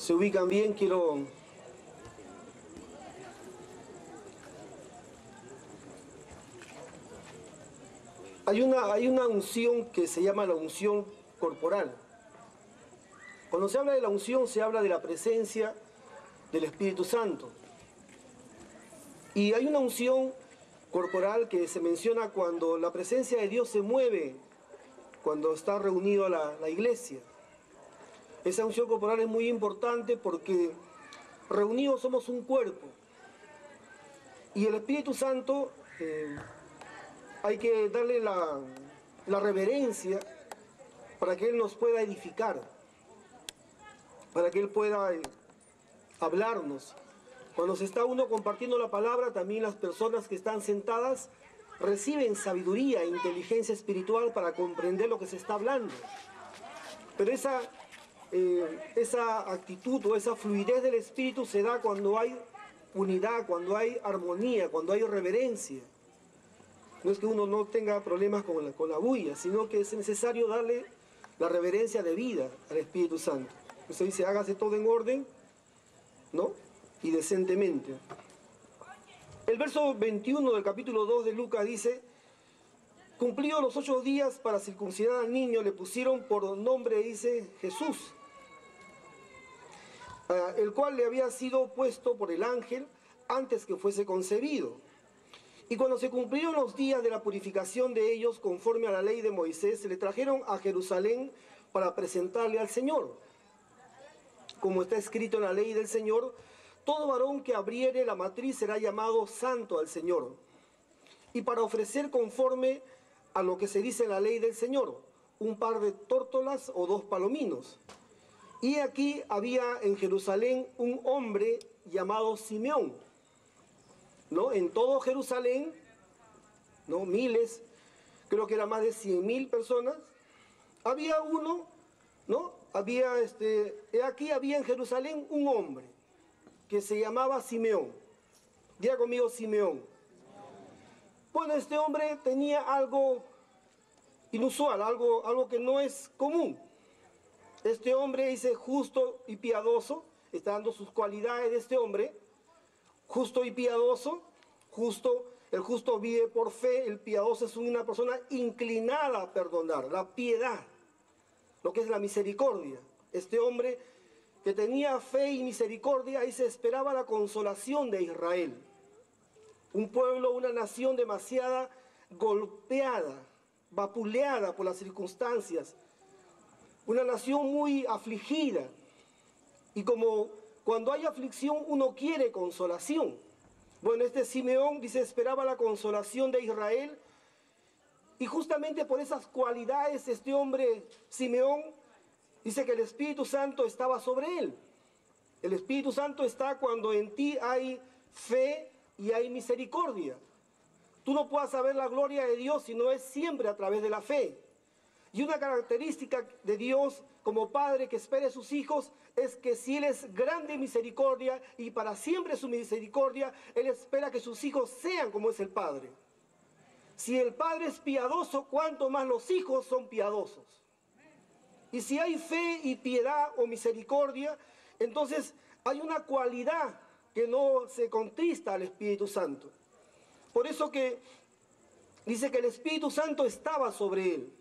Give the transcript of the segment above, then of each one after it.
Se ubican bien, quiero... Hay una unción que se llama la unción corporal. Cuando se habla de la unción, se habla de la presencia del Espíritu Santo. Y hay una unción corporal que se menciona cuando la presencia de Dios se mueve, cuando está reunido la iglesia. Esa unción corporal es muy importante porque reunidos somos un cuerpo. Y el Espíritu Santo hay que darle la reverencia para que Él nos pueda edificar, para que Él pueda hablarnos. Cuando se está uno compartiendo la palabra, también las personas que están sentadas reciben sabiduría e inteligencia espiritual para comprender lo que se está hablando. Pero esa actitud o esa fluidez del Espíritu se da cuando hay unidad, cuando hay armonía, cuando hay reverencia. No es que uno no tenga problemas con la bulla, sino que es necesario darle la reverencia debida al Espíritu Santo. Eso dice, hágase todo en orden, ¿no? Y decentemente. El verso 21 del capítulo 2 de Lucas dice: cumplidos los 8 días para circuncidar al niño, le pusieron por nombre, dice, Jesús, el cual le había sido puesto por el ángel antes que fuese concebido. Y cuando se cumplieron los días de la purificación de ellos, conforme a la ley de Moisés, se le trajeron a Jerusalén para presentarle al Señor. Como está escrito en la ley del Señor, todo varón que abriere la matriz será llamado santo al Señor. Y para ofrecer conforme a lo que se dice en la ley del Señor, un par de tórtolas o 2 palominos. Y aquí había en Jerusalén un hombre llamado Simeón, ¿no? En todo Jerusalén, ¿no? Miles, creo que eran más de 100.000 personas. Había uno, ¿no? Aquí había en Jerusalén un hombre que se llamaba Simeón. Diga conmigo, Simeón. Bueno, este hombre tenía algo inusual, algo que no es común. Este hombre dice justo y piadoso, está dando sus cualidades de este hombre, justo y piadoso. El justo vive por fe, el piadoso es una persona inclinada a perdonar, la piedad, lo que es la misericordia. Este hombre que tenía fe y misericordia, ahí se esperaba la consolación de Israel. Un pueblo, una nación demasiado golpeada, vapuleada por las circunstancias. Una nación muy afligida. Y como cuando hay aflicción uno quiere consolación. Bueno, este Simeón, dice, esperaba la consolación de Israel. Y justamente por esas cualidades este hombre, Simeón, dice que el Espíritu Santo estaba sobre él. El Espíritu Santo está cuando en ti hay fe y hay misericordia. Tú no puedes saber la gloria de Dios si no es siempre a través de la fe. Y una característica de Dios como Padre que espera a sus hijos es que si Él es grande en misericordia y para siempre su misericordia, Él espera que sus hijos sean como es el Padre. Si el Padre es piadoso, cuánto más los hijos son piadosos. Y si hay fe y piedad o misericordia, entonces hay una cualidad que no se contrista al Espíritu Santo. Por eso que dice que el Espíritu Santo estaba sobre él,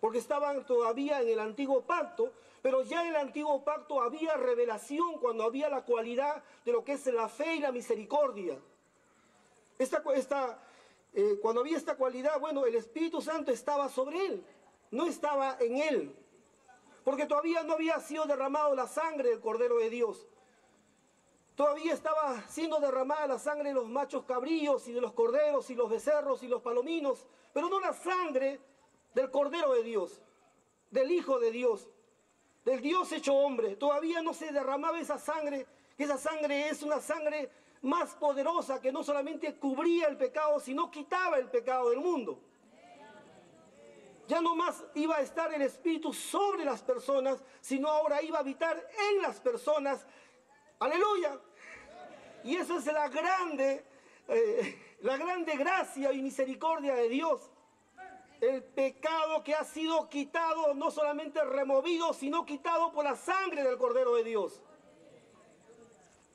porque estaban todavía en el antiguo pacto, pero ya en el antiguo pacto había revelación cuando había la cualidad de lo que es la fe y la misericordia. Cuando había esta cualidad, bueno, el Espíritu Santo estaba sobre él, no estaba en él, porque todavía no había sido derramado la sangre del Cordero de Dios. Todavía estaba siendo derramada la sangre de los machos cabríos y de los corderos y los becerros y los palominos, pero no la sangre del Cordero de Dios, del Hijo de Dios, del Dios hecho hombre. Todavía no se derramaba esa sangre, que esa sangre es una sangre más poderosa que no solamente cubría el pecado, sino quitaba el pecado del mundo. Ya no más iba a estar el Espíritu sobre las personas, sino ahora iba a habitar en las personas. ¡Aleluya! Y esa es la grande gracia y misericordia de Dios. El pecado que ha sido quitado, no solamente removido, sino quitado por la sangre del Cordero de Dios.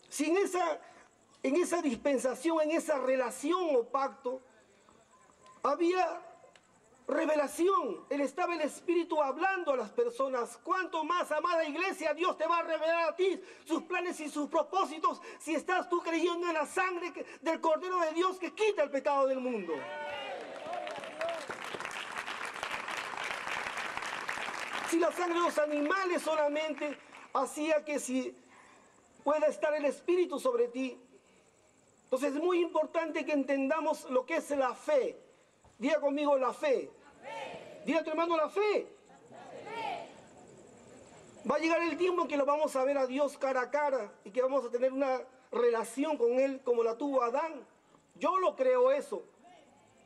Si en esa dispensación, en esa relación o pacto, había revelación, estaba el Espíritu hablando a las personas. ¿Cuánto más, amada iglesia, Dios te va a revelar a ti sus planes y sus propósitos si estás tú creyendo en la sangre del Cordero de Dios que quita el pecado del mundo? Si la sangre de los animales solamente hacía que si pueda estar el Espíritu sobre ti. Entonces es muy importante que entendamos lo que es la fe. Diga conmigo la fe. Diga a tu hermano la fe. Va a llegar el tiempo en que lo vamos a ver a Dios cara a cara y que vamos a tener una relación con Él como la tuvo Adán. Yo lo creo eso.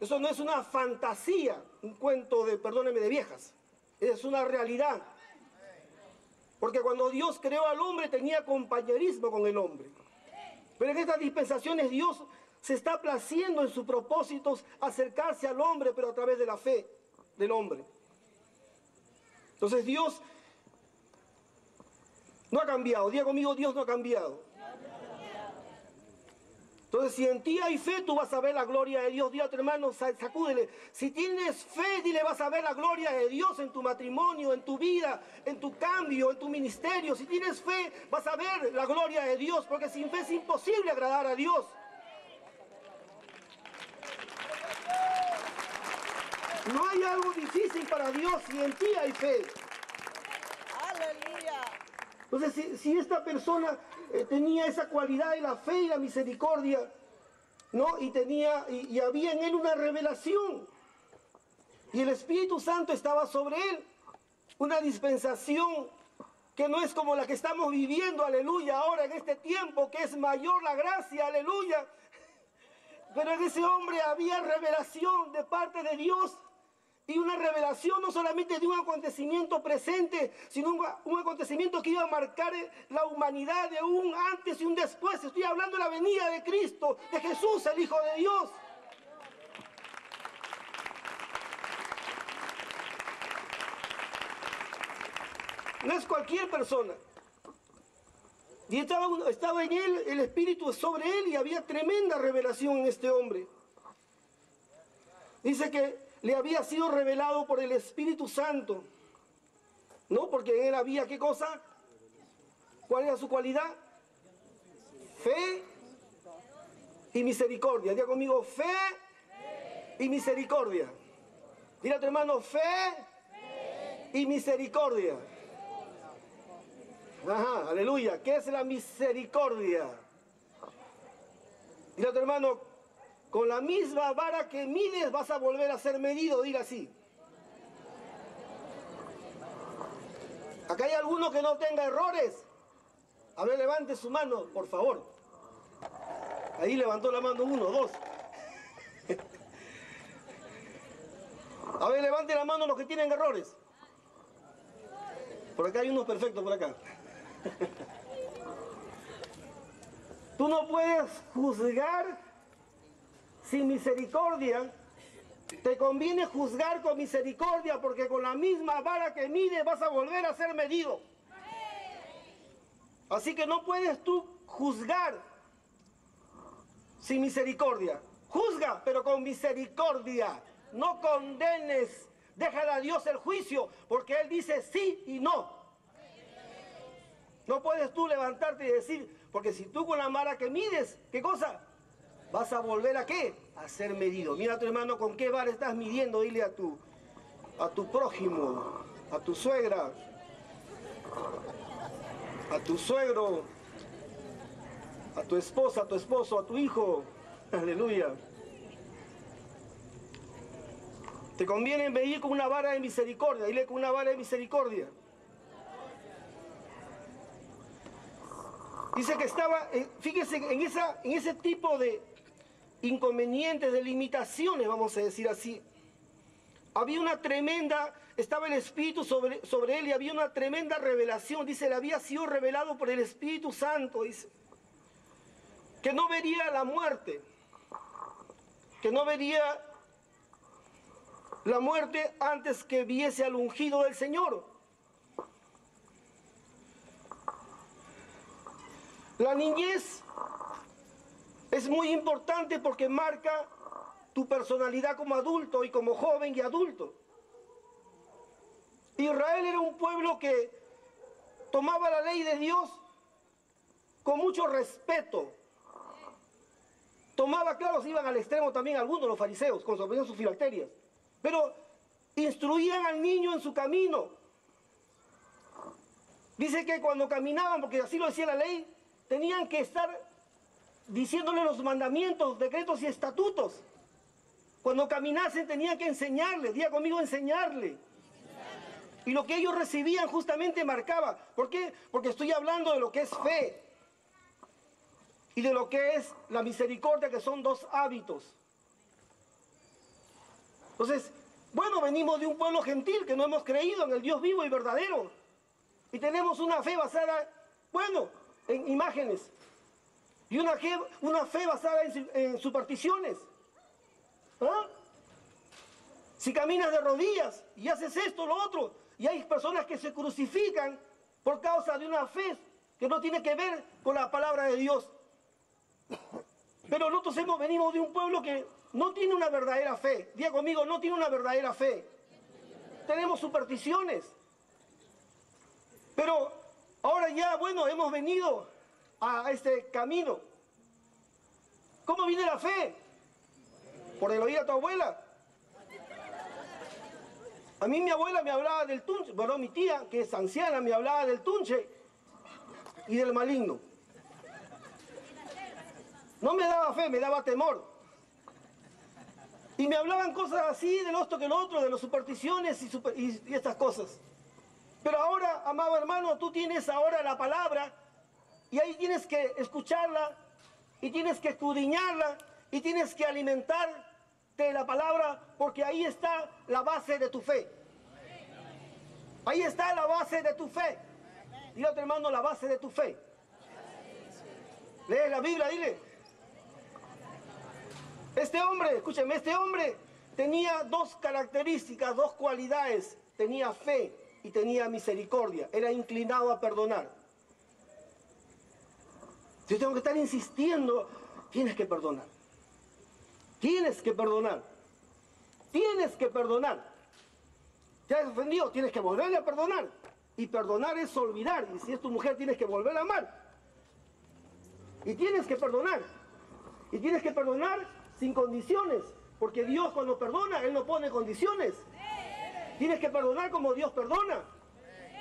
Eso no es una fantasía, un cuento de, perdónenme, de viejas. Es una realidad. Porque cuando Dios creó al hombre tenía compañerismo con el hombre. Pero en estas dispensaciones Dios se está placiendo en sus propósitos acercarse al hombre, pero a través de la fe del hombre. Entonces Dios no ha cambiado. Diga conmigo, Dios no ha cambiado. Entonces si en ti hay fe, tú vas a ver la gloria de Dios. Dile a tu hermano, sacúdele. Si tienes fe, dile, vas a ver la gloria de Dios en tu matrimonio, en tu vida, en tu cambio, en tu ministerio. Si tienes fe, vas a ver la gloria de Dios, porque sin fe es imposible agradar a Dios. No hay algo difícil para Dios si en ti hay fe. Aleluya. Entonces, si esta persona tenía esa cualidad de la fe y la misericordia, ¿no? Y había en él una revelación. Y el Espíritu Santo estaba sobre él. Una dispensación que no es como la que estamos viviendo, aleluya, ahora en este tiempo, que es mayor la gracia, aleluya. Pero en ese hombre había revelación de parte de Dios. Y una revelación no solamente de un acontecimiento presente, sino un acontecimiento que iba a marcar la humanidad de un antes y un después. Estoy hablando de la venida de Cristo, de Jesús, el Hijo de Dios. No es cualquier persona. Y estaba en él, el Espíritu sobre él, y había tremenda revelación en este hombre. Dice que le había sido revelado por el Espíritu Santo. ¿No? Porque en él había, ¿qué cosa? ¿Cuál era su cualidad? Fe y misericordia. Diga conmigo, fe y misericordia. Dile a tu hermano, fe y misericordia. Ajá, aleluya. ¿Qué es la misericordia? Dile a tu hermano, con la misma vara que mides vas a volver a ser medido. Diga así. Acá hay alguno que no tenga errores. A ver, levante su mano, por favor. Ahí levantó la mano uno, dos. A ver, levante la mano los que tienen errores. Por acá hay unos perfectos, por acá. Tú no puedes juzgar sin misericordia. Te conviene juzgar con misericordia, porque con la misma vara que mides vas a volver a ser medido. Así que no puedes tú juzgar sin misericordia. Juzga, pero con misericordia. No condenes. Déjale a Dios el juicio, porque Él dice sí y no. No puedes tú levantarte y decir, porque si tú con la vara que mides, ¿qué cosa? Vas a volver a ¿qué? A ser medido. Mira a tu hermano con qué vara estás midiendo. Dile a tu prójimo, a tu suegra, a tu suegro, a tu esposa, a tu esposo, a tu hijo. Aleluya. Te conviene medir con una vara de misericordia. Dile con una vara de misericordia. Dice que estaba, fíjese, en ese tipo de inconvenientes, de limitaciones, vamos a decir así. Había una tremenda, estaba el Espíritu sobre él y había una tremenda revelación. Dice, le había sido revelado por el Espíritu Santo, dice. Que no vería la muerte. Que no vería la muerte antes que viese al ungido del Señor. La niñez es muy importante porque marca tu personalidad como adulto y como joven y adulto. Israel era un pueblo que tomaba la ley de Dios con mucho respeto. Tomaba, claro, se iban al extremo también algunos, los fariseos, con sus filacterias. Pero instruían al niño en su camino. Dice que cuando caminaban, porque así lo decía la ley, tenían que estar diciéndole los mandamientos, decretos y estatutos. Cuando caminasen tenían que enseñarle, diga conmigo, enseñarle. Y lo que ellos recibían justamente marcaba. ¿Por qué? Porque estoy hablando de lo que es fe y de lo que es la misericordia, que son dos hábitos. Entonces, bueno, venimos de un pueblo gentil que no hemos creído en el Dios vivo y verdadero. Y tenemos una fe basada, bueno, en imágenes. Y una fe basada en supersticiones. ¿Ah? Si caminas de rodillas y haces esto, lo otro, y hay personas que se crucifican por causa de una fe que no tiene que ver con la palabra de Dios. Pero nosotros venimos de un pueblo que no tiene una verdadera fe. Diga conmigo, no tiene una verdadera fe. Tenemos supersticiones. Pero ahora ya, bueno, hemos venido a este camino. ¿Cómo viene la fe? Por el oír a tu abuela. A mí mi abuela me hablaba del tunche, bueno, mi tía, que es anciana, me hablaba del tunche y del maligno. No me daba fe, me daba temor. Y me hablaban cosas así, de esto que lo otro, de las supersticiones y estas cosas. Pero ahora, amado hermano, tú tienes ahora la palabra y ahí tienes que escucharla y tienes que escudriñarla y tienes que alimentarte de la palabra, porque ahí está la base de tu fe. Ahí está la base de tu fe. Dile a tu hermano, la base de tu fe. Lee la Biblia, dile. Este hombre, escúchame, este hombre tenía dos características, dos cualidades. Tenía fe y tenía misericordia. Era inclinado a perdonar. Si yo tengo que estar insistiendo, tienes que perdonar. Tienes que perdonar. Tienes que perdonar. ¿Te has ofendido? Tienes que volverle a perdonar. Y perdonar es olvidar. Y si es tu mujer, tienes que volver a amar. Y tienes que perdonar. Y tienes que perdonar sin condiciones. Porque Dios, cuando perdona, Él no pone condiciones. Tienes que perdonar como Dios perdona.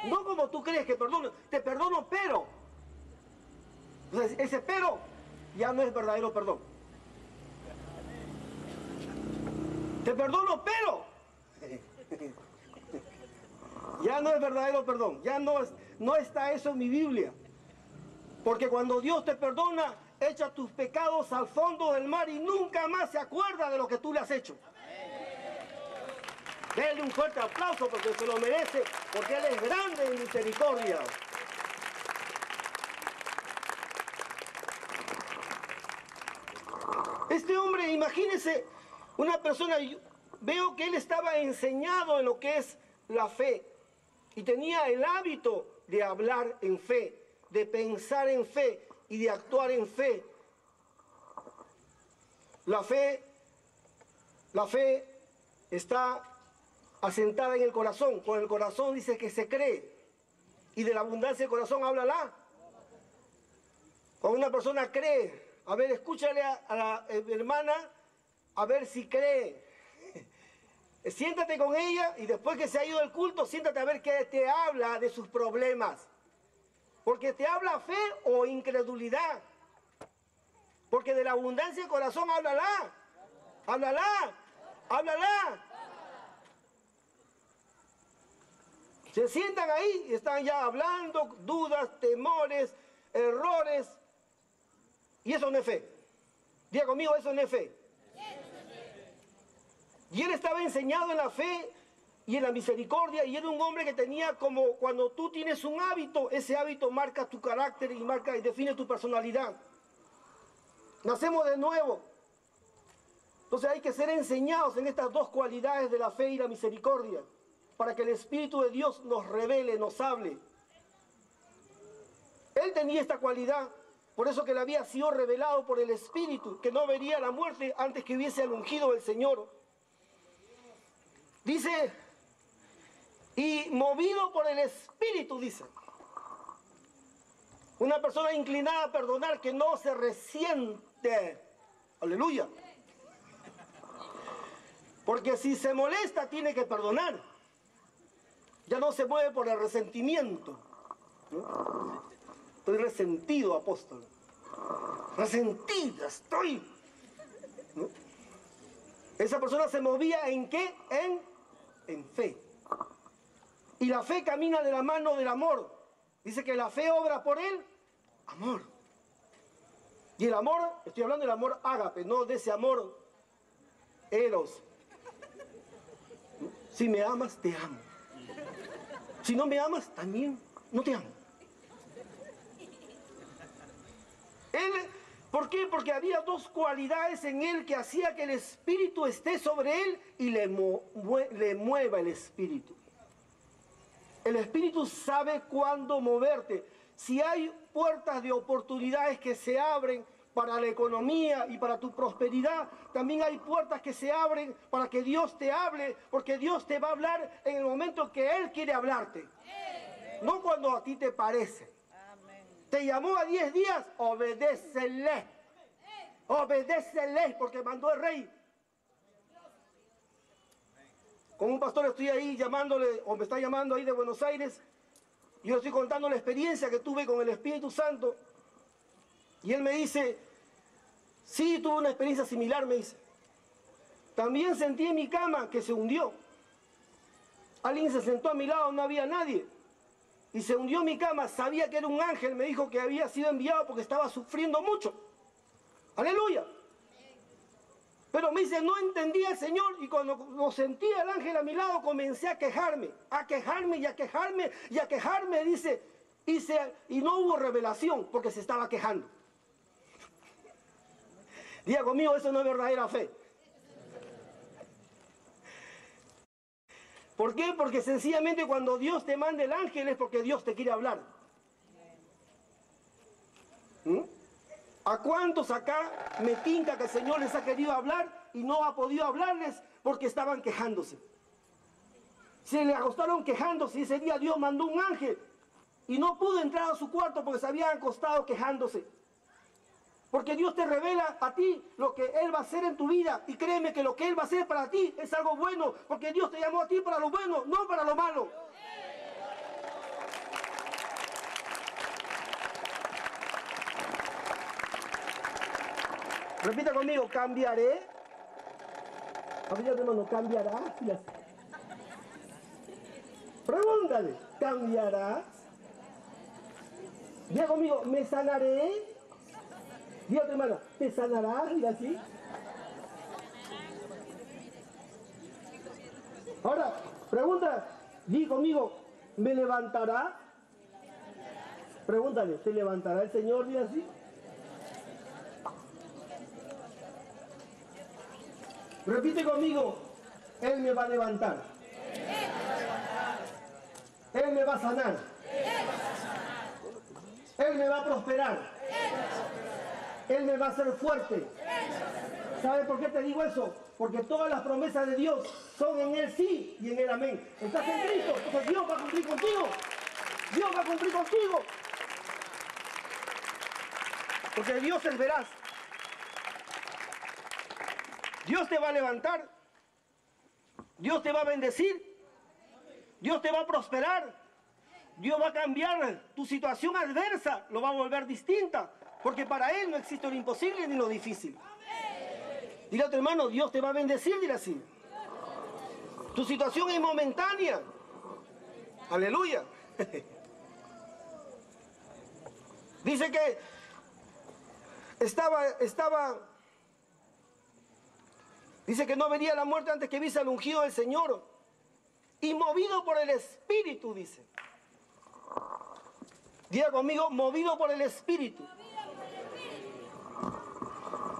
No como tú crees que perdona. Te perdono, pero. Entonces, ese pero ya no es verdadero perdón. Te perdono, pero ya no es verdadero perdón. Ya no está eso en mi Biblia. Porque cuando Dios te perdona, echa tus pecados al fondo del mar y nunca más se acuerda de lo que tú le has hecho. Denle un fuerte aplauso porque se lo merece, porque Él es grande en misericordia. Este hombre, imagínense, una persona, veo que él estaba enseñado en lo que es la fe y tenía el hábito de hablar en fe, de pensar en fe y de actuar en fe. La fe está asentada en el corazón. Con el corazón dice que se cree y de la abundancia del corazón háblala. Cuando una persona cree, a ver, escúchale a la hermana, a ver si cree. Siéntate con ella y después que se ha ido el culto, siéntate a ver qué te habla de sus problemas. Porque te habla fe o incredulidad. Porque de la abundancia del corazón háblala. Háblala. Háblala. Se sientan ahí y están ya hablando, dudas, temores, errores. Y eso no es fe. Diga conmigo, eso no es fe. Y él estaba enseñado en la fe y en la misericordia, y era un hombre que tenía como cuando tú tienes un hábito, ese hábito marca tu carácter y define tu personalidad. Nacemos de nuevo. Entonces hay que ser enseñados en estas dos cualidades de la fe y la misericordia, para que el Espíritu de Dios nos revele, nos hable. Él tenía esta cualidad, por eso que le había sido revelado por el Espíritu, que no vería la muerte antes que hubiese al ungido del Señor. Dice, y movido por el Espíritu, dice. Una persona inclinada a perdonar que no se resiente. Aleluya. Porque si se molesta, tiene que perdonar. Ya no se mueve por el resentimiento, ¿no? Estoy resentido, apóstol. Resentida estoy, ¿no? Esa persona se movía ¿en qué? En fe. Y la fe camina de la mano del amor. Dice que la fe obra por el amor. Y el amor, estoy hablando del amor ágape, no de ese amor eros. Si me amas, te amo. Si no me amas, también no te amo. ¿Por qué? Porque había dos cualidades en él que hacía que el Espíritu esté sobre él y le mueva el Espíritu. El Espíritu sabe cuándo moverte. Si hay puertas de oportunidades que se abren para la economía y para tu prosperidad, también hay puertas que se abren para que Dios te hable, porque Dios te va a hablar en el momento que Él quiere hablarte, no cuando a ti te parece. Te llamó a 10 días, obedécele. Obedécele, porque mandó el rey. Con un pastor estoy ahí llamándole, o me está llamando ahí de Buenos Aires, y yo estoy contando la experiencia que tuve con el Espíritu Santo. Y él me dice, sí, tuve una experiencia similar, me dice. También sentí en mi cama que se hundió. Alguien se sentó a mi lado, no había nadie. Y se hundió mi cama, sabía que era un ángel, me dijo que había sido enviado porque estaba sufriendo mucho. Aleluya. Pero me dice, no entendía al Señor, y cuando lo sentía el ángel a mi lado, comencé a quejarme, dice, y no hubo revelación porque se estaba quejando. Diga conmigo, eso no es verdadera fe. ¿Por qué? Porque sencillamente cuando Dios te manda el ángel es porque Dios te quiere hablar. ¿A cuántos acá me tinca que el Señor les ha querido hablar y no ha podido hablarles porque estaban quejándose? Se le acostaron quejándose y ese día Dios mandó un ángel y no pudo entrar a su cuarto porque se habían acostado quejándose. Porque Dios te revela a ti lo que Él va a hacer en tu vida. Y créeme que lo que Él va a hacer para ti es algo bueno. Porque Dios te llamó a ti para lo bueno, no para lo malo. Repita conmigo, cambiaré. Repita, hermano, cambiarás. Pregúntale, ¿cambiarás? Diga conmigo, ¿me sanaré? Diga a tu hermana, ¿te sanarás? Diga así. Ahora, pregunta, diga conmigo, ¿me levantará? Pregúntale, ¿te levantará el Señor? Diga así. Repite conmigo, Él me va a levantar. Él me va a sanar. Él me va a prosperar. Él me va a hacer fuerte. ¿Sabe por qué te digo eso? Porque todas las promesas de Dios son en Él sí y en Él amén. Estás en Cristo, entonces Dios va a cumplir contigo. Dios va a cumplir contigo. Porque Dios es veraz. Dios te va a levantar. Dios te va a bendecir. Dios te va a prosperar. Dios va a cambiar tu situación adversa. Lo va a volver distinta. Porque para Él no existe lo imposible ni lo difícil. Dile a tu hermano, Dios te va a bendecir, dile así. Tu situación es momentánea. Aleluya. Dice que dice que no vería la muerte antes que viese al ungido del Señor. Y movido por el Espíritu, dice. Diga conmigo, movido por el Espíritu.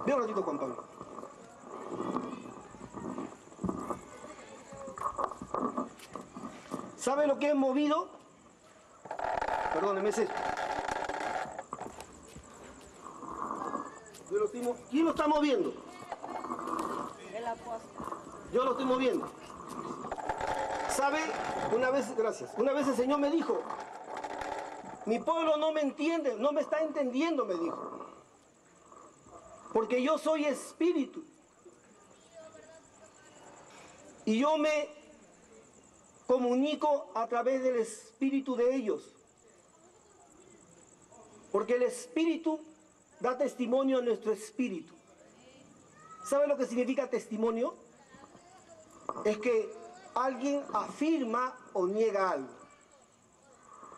Ve un ratito, Juan Pablo. ¿Sabe lo que es movido? Perdóneme, es esto. ¿Quién lo está moviendo? El apóstol. Yo lo estoy moviendo. ¿Sabe? Gracias. Una vez el Señor me dijo, mi pueblo no me entiende, no me está entendiendo, me dijo. Porque yo soy espíritu. Y yo me comunico a través del espíritu de ellos. Porque el espíritu da testimonio a nuestro espíritu. ¿Sabe lo que significa testimonio? Es que alguien afirma o niega algo.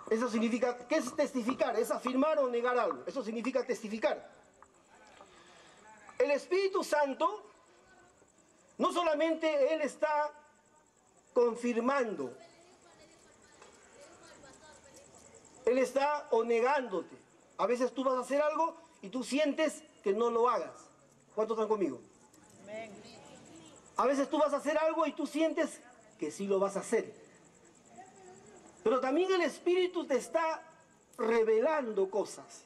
Eso significa, ¿qué es testificar? Es afirmar o negar algo. Eso significa testificar. El Espíritu Santo, no solamente Él está confirmando, Él está o negándote. A veces tú vas a hacer algo y tú sientes que no lo hagas. ¿Cuántos están conmigo? Amén. A veces tú vas a hacer algo y tú sientes que sí lo vas a hacer. Pero también el Espíritu te está revelando cosas.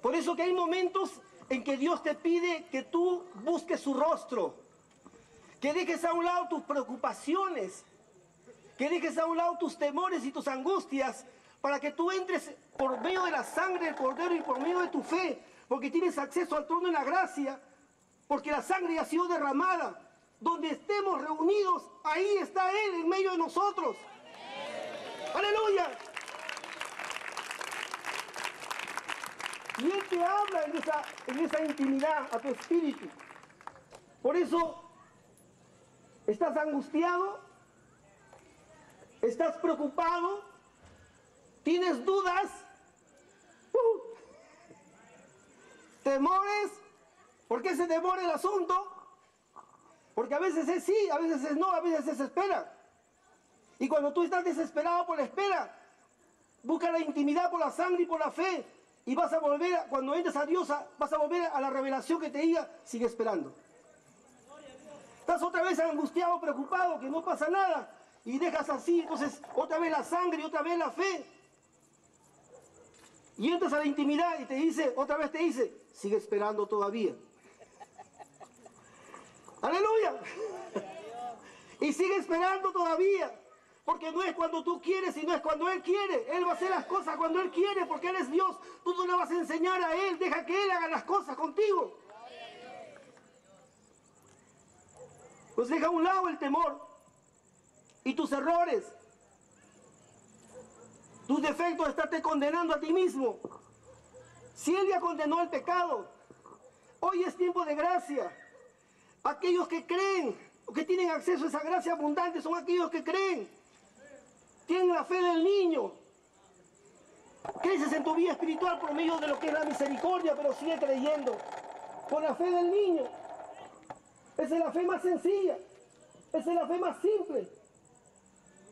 Por eso que hay momentos en que Dios te pide que tú busques su rostro, que dejes a un lado tus preocupaciones, que dejes a un lado tus temores y tus angustias, para que tú entres por medio de la sangre del Cordero y por medio de tu fe, porque tienes acceso al trono de la gracia, porque la sangre ha sido derramada. Donde estemos reunidos, ahí está Él en medio de nosotros. ¡Aleluya! Y Él te habla en esa intimidad a tu espíritu. Por eso, ¿estás angustiado? ¿Estás preocupado? ¿Tienes dudas? ¿Temores? ¿Por qué se demora el asunto? Porque a veces es sí, a veces es no, a veces es espera. Y cuando tú estás desesperado por la espera, busca la intimidad por la sangre y por la fe. Y vas a volver, cuando entres a Dios, vas a volver a la revelación que te diga, sigue esperando. Estás otra vez angustiado, preocupado, que no pasa nada. Y dejas así, entonces otra vez la sangre y otra vez la fe. Y entras a la intimidad y te dice, otra vez te dice, sigue esperando todavía. ¡Aleluya! Y sigue esperando todavía. Porque no es cuando tú quieres, sino es cuando Él quiere. Él va a hacer las cosas cuando Él quiere, porque Él es Dios. Tú no le vas a enseñar a Él, deja que Él haga las cosas contigo. Pues deja a un lado el temor y tus errores. Tus defectos están condenando a ti mismo. Si Él ya condenó el pecado, hoy es tiempo de gracia. Aquellos que creen, o que tienen acceso a esa gracia abundante, son aquellos que creen. Tienen la fe del niño. Creces en tu vida espiritual por medio de lo que es la misericordia, pero sigue creyendo. Con la fe del niño. Esa es la fe más sencilla. Esa es la fe más simple.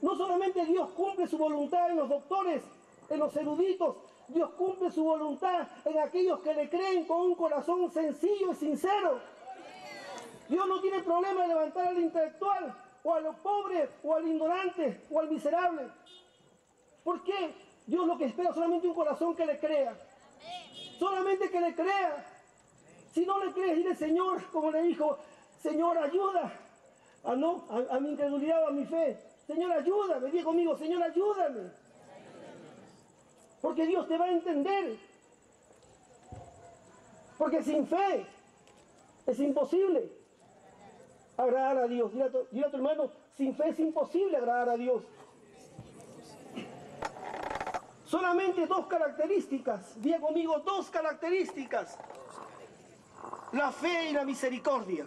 No solamente Dios cumple su voluntad en los doctores, en los eruditos. Dios cumple su voluntad en aquellos que le creen con un corazón sencillo y sincero. Dios no tiene problema de levantar al intelectual, o a lo pobre, o al ignorante, o al miserable. ¿Por qué? Dios lo que espera es solamente un corazón que le crea. Solamente que le crea. Si no le crees, dile, Señor, como le dijo, Señor, ayuda a mi incredulidad o a mi fe. Señor, ayúdame. Diga conmigo, Señor, ayúdame. Porque Dios te va a entender. Porque sin fe es imposible agradar a Dios. Dile a tu hermano, sin fe es imposible agradar a Dios. Solamente dos características, diga conmigo, dos características. La fe y la misericordia.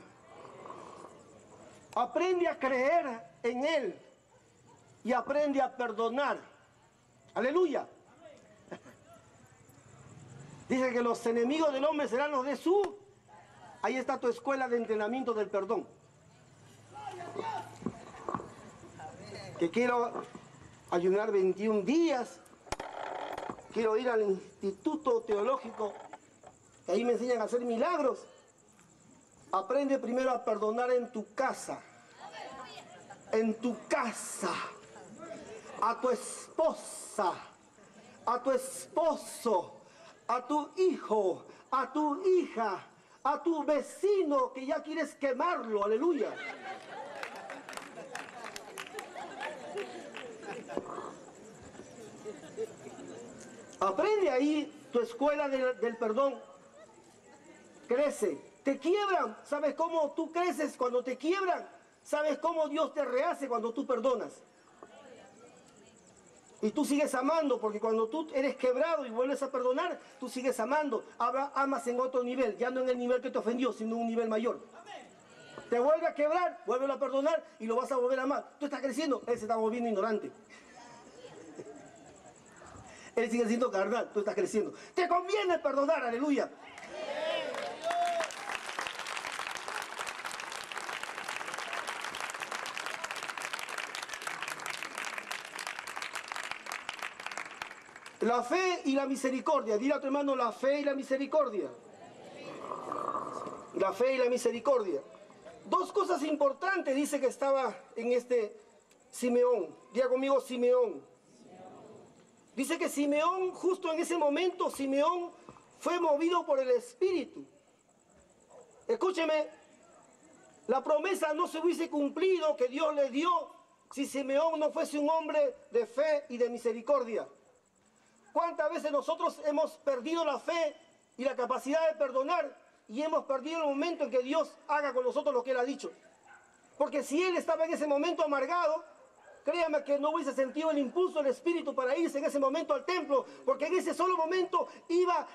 Aprende a creer en Él y aprende a perdonar. Aleluya. Dice que los enemigos del hombre serán los de su. Ahí está tu escuela de entrenamiento del perdón. Que quiero ayunar 21 días. Quiero ir al Instituto Teológico. Que ahí me enseñan a hacer milagros. Aprende primero a perdonar en tu casa. En tu casa. A tu esposa. A tu esposo. A tu hijo, a tu hija, a tu vecino que ya quieres quemarlo, aleluya. Aprende ahí tu escuela del perdón. Crece, te quiebran, ¿sabes cómo tú creces cuando te quiebran? ¿Sabes cómo Dios te rehace cuando tú perdonas? Y tú sigues amando, porque cuando tú eres quebrado y vuelves a perdonar, tú sigues amando. Ahora amas en otro nivel, ya no en el nivel que te ofendió, sino en un nivel mayor. Te vuelve a quebrar, vuelve a perdonar y lo vas a volver a amar. Tú estás creciendo, él se está volviendo ignorante. Él sigue siendo carnal, tú estás creciendo. Te conviene perdonar, aleluya. La fe y la misericordia. Dile a tu hermano, la fe y la misericordia. La fe y la misericordia. Dos cosas importantes dice que estaba en este Simeón. Diga conmigo, Simeón. Dice que Simeón, justo en ese momento, Simeón fue movido por el Espíritu. Escúcheme, la promesa no se hubiese cumplido que Dios le dio si Simeón no fuese un hombre de fe y de misericordia. ¿Cuántas veces nosotros hemos perdido la fe y la capacidad de perdonar y hemos perdido el momento en que Dios haga con nosotros lo que Él ha dicho? Porque si Él estaba en ese momento amargado, créame que no hubiese sentido el impulso del Espíritu para irse en ese momento al templo, porque en ese solo momento iba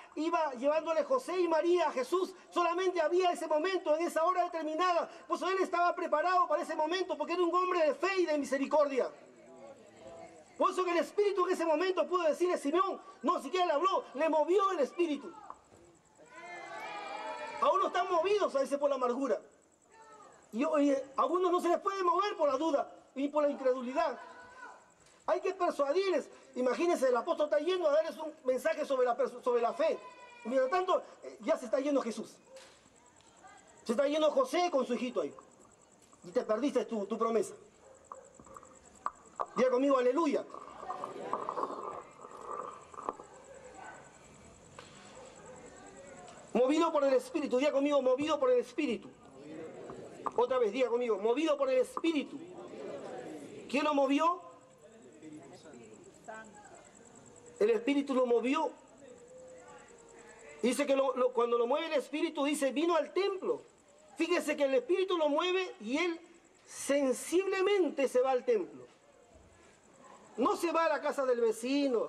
llevándole José y María a Jesús. Solamente había ese momento, en esa hora determinada. Pues Él estaba preparado para ese momento, porque era un hombre de fe y de misericordia. Por eso que el Espíritu en ese momento pudo decirle a Simeón, no siquiera le habló, le movió el Espíritu. A unos están movidos a veces por la amargura. Y a algunos no se les puede mover por la duda y por la incredulidad. Hay que persuadirles. Imagínense, el apóstol está yendo a darles un mensaje sobre la fe. Y mientras tanto, ya se está yendo Jesús. Se está yendo José con su hijito ahí. Y te perdiste tu promesa. Diga conmigo, aleluya. Movido por el Espíritu. Diga conmigo, movido por el Espíritu. Otra vez, diga conmigo, movido por el Espíritu. ¿Quién lo movió? El Espíritu lo movió. Dice que cuando lo mueve el Espíritu, dice, vino al templo. Fíjese que el Espíritu lo mueve y él sensiblemente se va al templo. No se va a la casa del vecino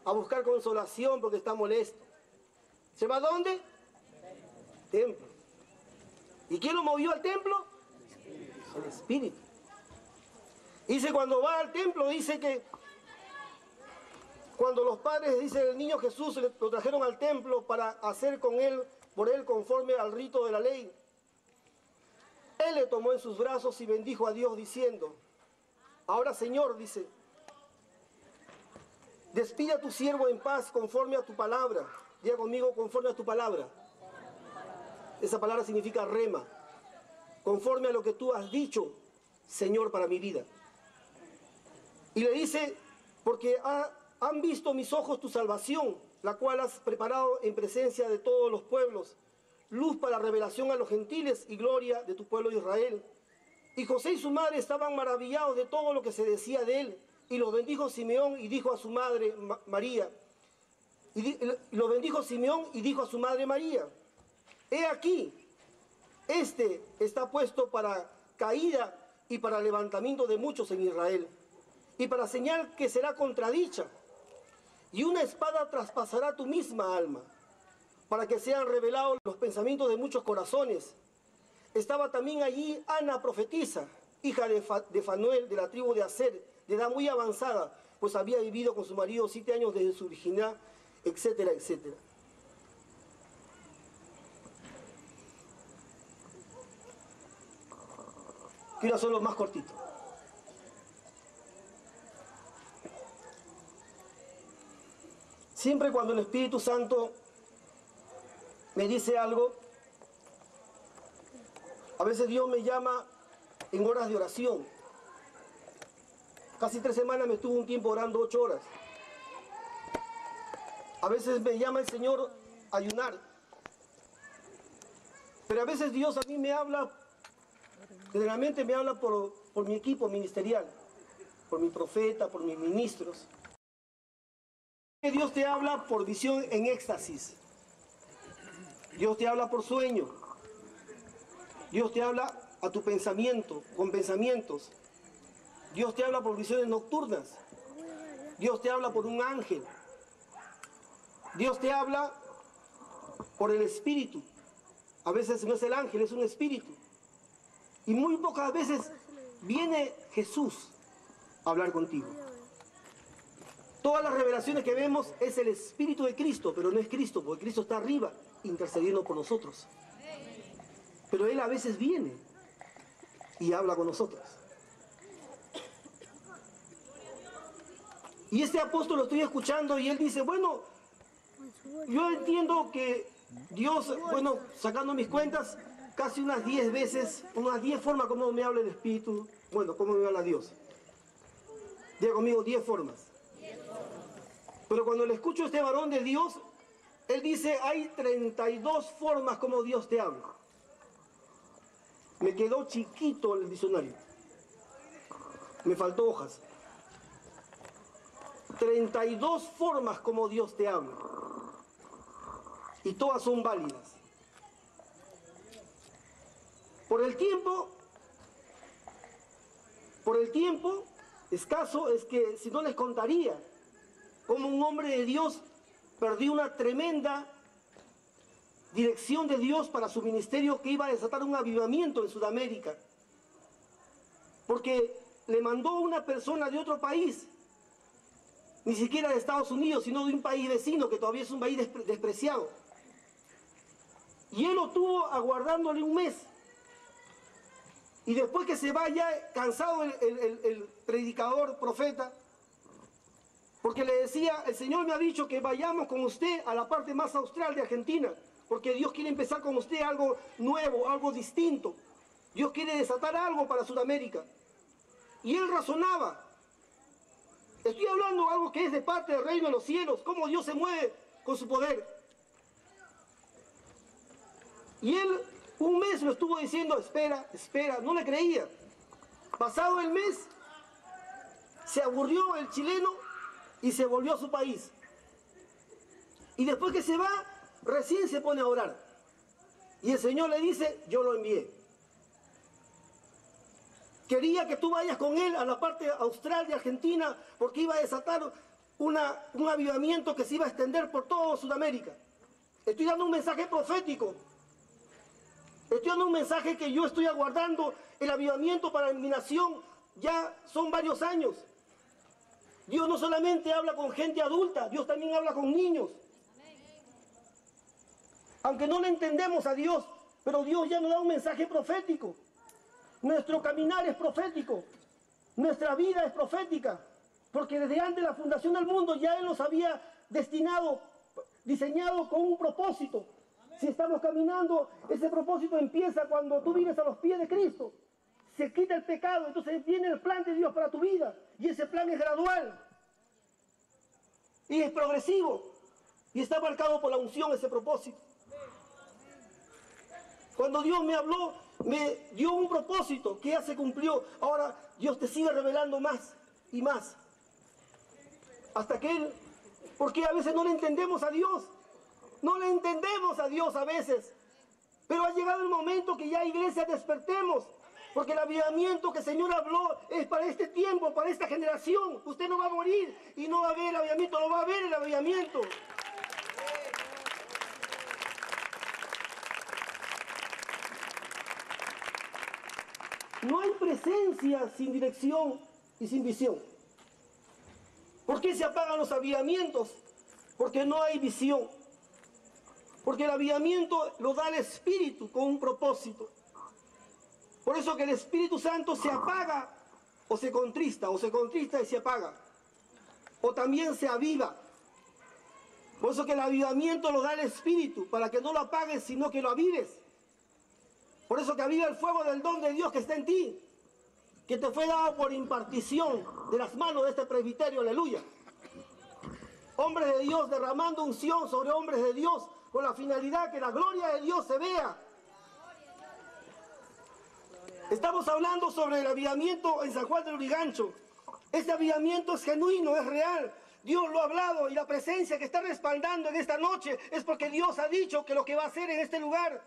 a buscar consolación porque está molesto. ¿Se va a dónde? Templo. ¿Y quién lo movió al templo? El Espíritu. Dice, cuando va al templo, dice que cuando los padres, dice el niño Jesús, lo trajeron al templo para hacer por él conforme al rito de la ley. Él le tomó en sus brazos y bendijo a Dios diciendo, ahora Señor, dice, despide a tu siervo en paz conforme a tu palabra. Diga conmigo, conforme a tu palabra. Esa palabra significa rema. Conforme a lo que tú has dicho, Señor, para mi vida. Y le dice, porque han visto mis ojos tu salvación, la cual has preparado en presencia de todos los pueblos, luz para revelación a los gentiles y gloria de tu pueblo Israel. Y José y su madre estaban maravillados de todo lo que se decía de él. Y los bendijo Simeón y dijo a su madre María. Lo bendijo Simeón y dijo a su madre María, he aquí, este está puesto para caída y para levantamiento de muchos en Israel, y para señal que será contradicha, y una espada traspasará tu misma alma, para que sean revelados los pensamientos de muchos corazones. Estaba también allí Ana profetisa, hija de Fanuel, de la tribu de Aser, de edad muy avanzada, pues había vivido con su marido 7 años desde su virginidad, etcétera, etcétera. Quiero hacerlo más cortito. Siempre cuando el Espíritu Santo me dice algo, a veces Dios me llama en horas de oración. Casi 3 semanas me estuve un tiempo orando 8 horas. A veces me llama el Señor ayunar. Pero a veces Dios a mí me habla, generalmente me habla por mi equipo ministerial, por mi profeta, por mis ministros. Dios te habla por visión en éxtasis. Dios te habla por sueño. Dios te habla a tu pensamiento, con pensamientos. Dios te habla por visiones nocturnas. Dios te habla por un ángel. Dios te habla por el espíritu. A veces no es el ángel, es un espíritu. Y muy pocas veces viene Jesús a hablar contigo. Todas las revelaciones que vemos es el Espíritu de Cristo, pero no es Cristo, porque Cristo está arriba intercediendo por nosotros. Pero Él a veces viene y habla con nosotros. Y este apóstol lo estoy escuchando y él dice, bueno, yo entiendo que Dios, bueno, sacando mis cuentas, casi unas 10 veces, unas 10 formas como me habla el Espíritu, bueno, cómo me habla Dios. Diga conmigo, 10 formas. Pero cuando le escucho a este varón de Dios, él dice, hay 32 formas como Dios te habla. Me quedó chiquito el diccionario. Me faltó hojas. 32 formas como Dios te habla. Y todas son válidas. Por el tiempo escaso es que si no les contaría cómo un hombre de Dios perdió una tremenda dirección de Dios para su ministerio que iba a desatar un avivamiento en Sudamérica. Porque le mandó una persona de otro país, ni siquiera de Estados Unidos, sino de un país vecino que todavía es un país despreciado. Y él lo tuvo aguardándole un mes. Y después que se vaya cansado el predicador, profeta, porque le decía, el Señor me ha dicho que vayamos con usted a la parte más austral de Argentina, porque Dios quiere empezar con usted algo nuevo, algo distinto. Dios quiere desatar algo para Sudamérica. Y él razonaba. Estoy hablando de algo que es de parte del reino de los cielos, cómo Dios se mueve con su poder. Y él un mes lo estuvo diciendo, espera, espera, no le creía. Pasado el mes, se aburrió el chileno y se volvió a su país. Y después que se va, recién se pone a orar. Y el Señor le dice, yo lo envié. Quería que tú vayas con él a la parte austral de Argentina porque iba a desatar un avivamiento que se iba a extender por toda Sudamérica. Estoy dando un mensaje profético. Estoy dando un mensaje que yo estoy aguardando el avivamiento para mi nación. Ya son varios años. Dios no solamente habla con gente adulta, Dios también habla con niños. Aunque no le entendemos a Dios, pero Dios ya nos da un mensaje profético. Nuestro caminar es profético. Nuestra vida es profética. Porque desde antes de la fundación del mundo ya Él nos había destinado, diseñado con un propósito. Si estamos caminando, ese propósito empieza cuando tú vienes a los pies de Cristo. Se quita el pecado, entonces viene el plan de Dios para tu vida. Y ese plan es gradual. Y es progresivo. Y está marcado por la unción ese propósito. Cuando Dios me habló, me dio un propósito que ya se cumplió. Ahora Dios te sigue revelando más y más. Hasta que Él, porque a veces no le entendemos a Dios. No le entendemos a Dios a veces. Pero ha llegado el momento que ya, iglesia, despertemos. Porque el avivamiento que el Señor habló es para este tiempo, para esta generación. Usted no va a morir y no va a ver el avivamiento, lo va a ver el avivamiento. No hay presencia sin dirección y sin visión. ¿Por qué se apagan los avivamientos? Porque no hay visión. Porque el avivamiento lo da el Espíritu con un propósito. Por eso que el Espíritu Santo se apaga o se contrista y se apaga. O también se aviva. Por eso que el avivamiento lo da el Espíritu, para que no lo apagues, sino que lo avives. Por eso que aviva el fuego del don de Dios que está en ti, que te fue dado por impartición de las manos de este presbiterio, aleluya. Hombres de Dios derramando unción sobre hombres de Dios, con la finalidad que la gloria de Dios se vea. Estamos hablando sobre el avivamiento en San Juan de Lurigancho. Este avivamiento es genuino, es real. Dios lo ha hablado y la presencia que está respaldando en esta noche es porque Dios ha dicho que lo que va a hacer en este lugar.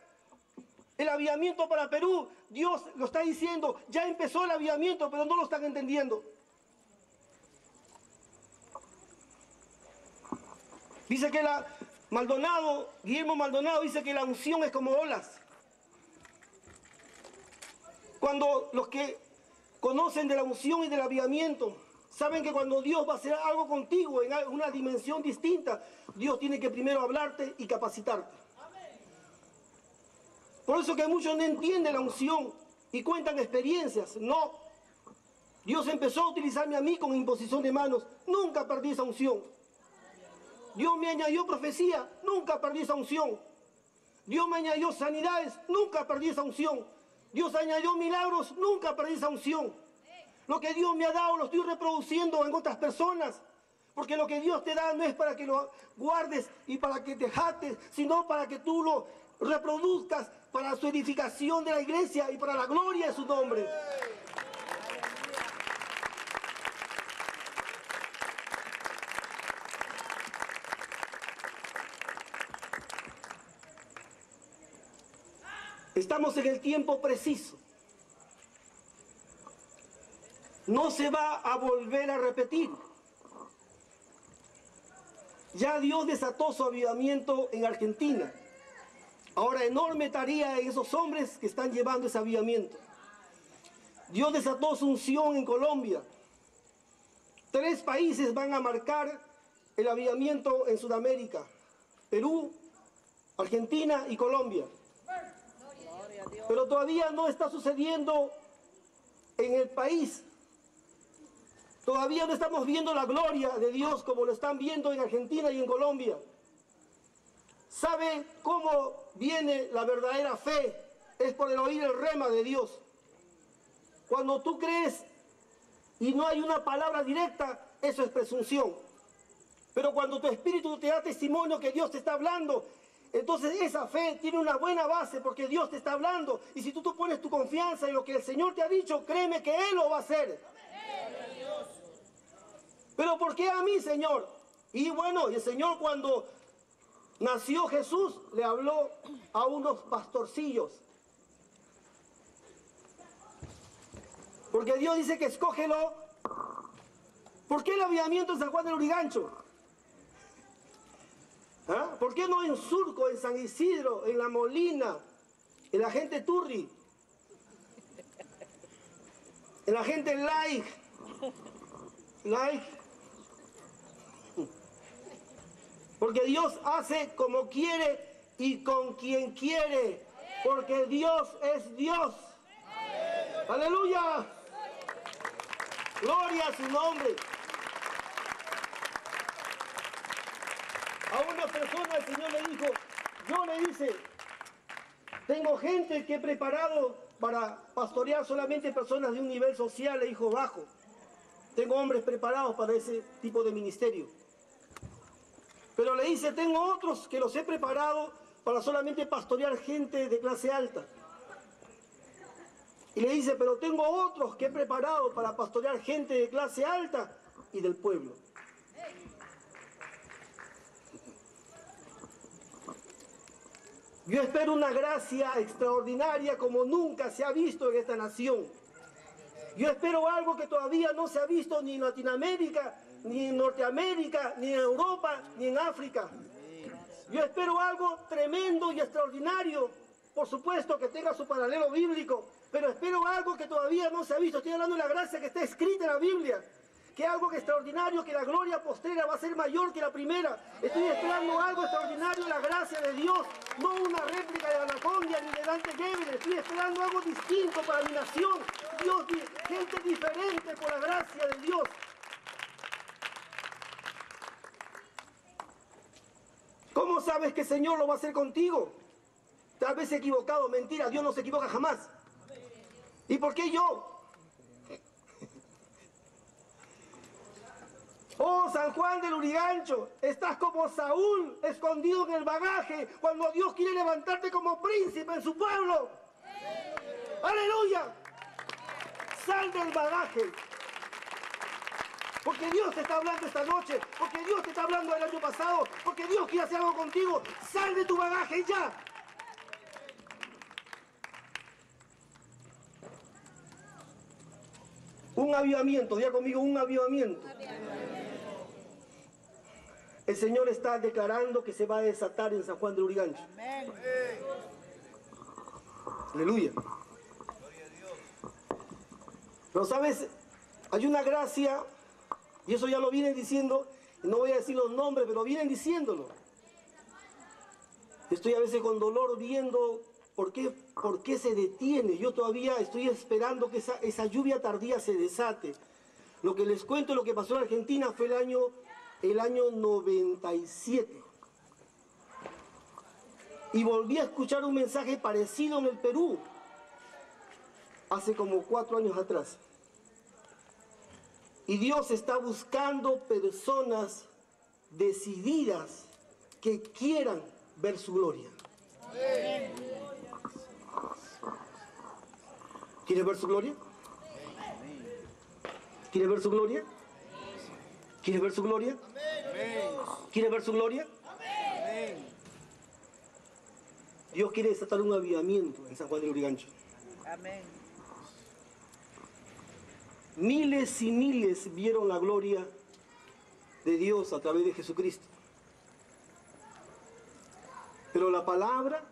El avivamiento para Perú, Dios lo está diciendo, ya empezó el avivamiento, pero no lo están entendiendo. Dice que Guillermo Maldonado dice que la unción es como olas. Cuando los que conocen de la unción y del avivamiento saben que cuando Dios va a hacer algo contigo en una dimensión distinta, Dios tiene que primero hablarte y capacitarte. Por eso que muchos no entienden la unción y cuentan experiencias. No. Dios empezó a utilizarme a mí con imposición de manos. Nunca perdí esa unción. Dios me añadió profecía. Nunca perdí esa unción. Dios me añadió sanidades. Nunca perdí esa unción. Dios añadió milagros. Nunca perdí esa unción. Lo que Dios me ha dado lo estoy reproduciendo en otras personas. Porque lo que Dios te da no es para que lo guardes y para que te jactes, sino para que tú lo reproduzcas para su edificación de la iglesia y para la gloria de su nombre. Estamos en el tiempo preciso. No se va a volver a repetir. Ya Dios desató su avivamiento en Argentina. Ahora enorme tarea en esos hombres que están llevando ese avivamiento. Dios desató su unción en Colombia. 3 países van a marcar el avivamiento en Sudamérica. Perú, Argentina y Colombia. Pero todavía no está sucediendo en el país. Todavía no estamos viendo la gloria de Dios como lo están viendo en Argentina y en Colombia. ¿Sabe cómo viene la verdadera fe? Es por el oír el rema de Dios. Cuando tú crees y no hay una palabra directa, eso es presunción. Pero cuando tu espíritu te da testimonio que Dios te está hablando, entonces esa fe tiene una buena base porque Dios te está hablando. Y si tú pones tu confianza en lo que el Señor te ha dicho, créeme que Él lo va a hacer. Pero ¿por qué a mí, Señor? Y bueno, el Señor cuando nació Jesús le habló a unos pastorcillos. Porque Dios dice que escógelo. ¿Por qué el avivamiento en San Juan de Lurigancho? ¿Ah? ¿Por qué no en Surco, en San Isidro, en La Molina, en la gente Turri, en la gente Like? Porque Dios hace como quiere y con quien quiere. Porque Dios es Dios. ¡Aleluya! Gloria a su nombre. A una persona el Señor le dijo, yo le dice, tengo gente que he preparado para pastorear solamente personas de un nivel social, le dijo, bajo. Tengo hombres preparados para ese tipo de ministerio. Pero le dice, tengo otros que los he preparado para solamente pastorear gente de clase alta. Y le dice, pero tengo otros que he preparado para pastorear gente de clase alta y del pueblo. Yo espero una gracia extraordinaria como nunca se ha visto en esta nación. Yo espero algo que todavía no se ha visto ni en Latinoamérica, ni en Norteamérica, ni en Europa, ni en África. Yo espero algo tremendo y extraordinario. Por supuesto que tenga su paralelo bíblico, pero espero algo que todavía no se ha visto. Estoy hablando de la gracia que está escrita en la Biblia. Que algo que extraordinario, que la gloria postrera va a ser mayor que la primera. Estoy esperando algo extraordinario de la gracia de Dios, no una réplica de Anacondia ni de Dante Gebel. Estoy esperando algo distinto para mi nación. Dios, gente diferente por la gracia de Dios. ¿Cómo sabes que el Señor lo va a hacer contigo? Tal vez equivocado, mentira, Dios no se equivoca jamás. ¿Y por qué yo? Oh No, San Juan del Lurigancho, estás como Saúl, escondido en el bagaje, cuando Dios quiere levantarte como príncipe en su pueblo. ¡Aleluya! Sal del bagaje. Porque Dios te está hablando esta noche, porque Dios te está hablando el año pasado, porque Dios quiere hacer algo contigo. Sal de tu bagaje ya. Un avivamiento, diga conmigo, un avivamiento. El Señor está declarando que se va a desatar en San Juan de Lurigancho. Amén. Aleluya. Pero sabes, hay una gracia, y eso ya lo vienen diciendo, y no voy a decir los nombres, pero vienen diciéndolo. Estoy a veces con dolor viendo por qué se detiene. Yo todavía estoy esperando que esa lluvia tardía se desate. Lo que les cuento, lo que pasó en Argentina fue el año 97. Y volví a escuchar un mensaje parecido en el Perú, hace como 4 años atrás. Y Dios está buscando personas decididas que quieran ver su gloria. ¿Quieres ver su gloria? ¿Quieres ver su gloria? ¿Quieres ver su gloria? ¿Quieres ver su gloria? Dios quiere desatar un avivamiento en San Juan de Lurigancho. Amén. Miles y miles vieron la gloria de Dios a través de Jesucristo. Pero la palabra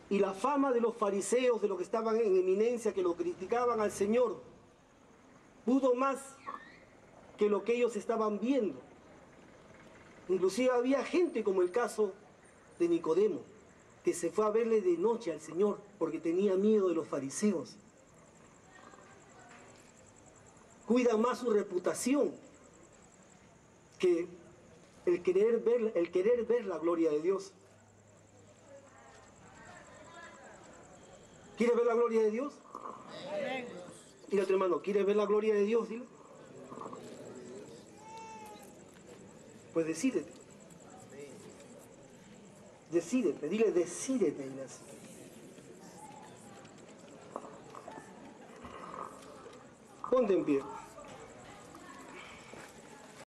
y la fama de los fariseos, de los que estaban en eminencia, que lo criticaban al Señor, pudo más que lo que ellos estaban viendo. Inclusive había gente como el caso de Nicodemo, que se fue a verle de noche al Señor porque tenía miedo de los fariseos. Cuida más su reputación que el querer ver la gloria de Dios. ¿Quieres ver la gloria de Dios? Amén. Dile a tu hermano, ¿quieres ver la gloria de Dios? Dile. Pues decídete. Decídete, dile, decídete, Ignacio. Ponte en pie.